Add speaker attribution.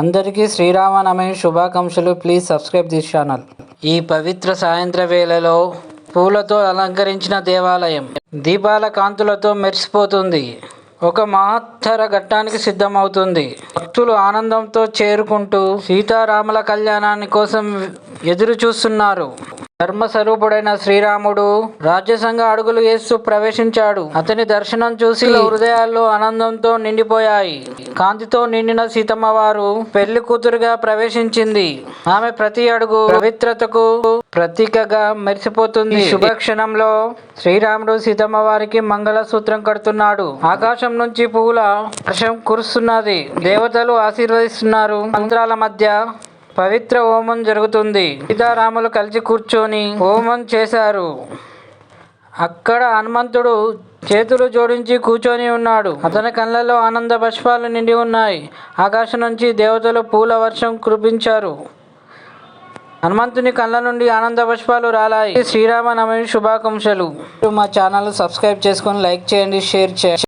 Speaker 1: అందరికీ శ్రీరామనవమి శుభాకాంక్షలు. Please subscribe this channel. ఈ పవిత్ర సాయంత్ర వేళలో పూలతో అలంకరించిన దేవాలయం దీపాల కాంతులతో మెరిసిపోతుంది. ఒక మహత్తర ఘట్టానికి సిద్ధమవుతుంది. భక్తులు ఆనందంతో చేరుకుంటూ సీతారాముల కళ్యాణాన్ని కోసం ఎదురు చూస్తున్నారు. ధర్మస్వరూపుడైన శ్రీరాముడు రాజ్యసంగ అడుగులు వేస్తూ ప్రవేశించాడు. అతని దర్శనం చూసి హృదయాల్లో ఆనందంతో నిండిపోయాయి. కాంతితో నిండిన సీతమ్మ వారు పెళ్లి కూతురుగా ప్రవేశించింది. ఆమె ప్రతి అడుగు పవిత్రతకు ప్రతీకగా మెరిసిపోతుంది. శుభక్షణంలో శ్రీరాముడు సీతమ్మ వారికి మంగళసూత్రం కడుతున్నాడు. ఆకాశం నుంచి పూల వర్షం కురుస్తున్నది. దేవతలు ఆశీర్వదిస్తున్నారు. మంత్రాల మధ్య పవిత్ర హోమం జరుగుతుంది. సీతారాములు కలిసి కూర్చొని హోమం చేశారు. అక్కడ హనుమంతుడు చేతులు జోడించి కూర్చొని ఉన్నాడు. అతని కళ్ళలో ఆనంద బాష్పాలు నిండి ఉన్నాయి. ఆకాశం నుంచి దేవతలు పూల వర్షం కురిపించారు. హనుమంతుని కళ్ళ నుండి ఆనంద బాష్పాలు రాలాయి. శ్రీరామనవమి శుభాకాంక్షలు. మా ఛానల్ సబ్స్క్రైబ్ చేసుకొని లైక్ చేయండి, షేర్ చేయండి.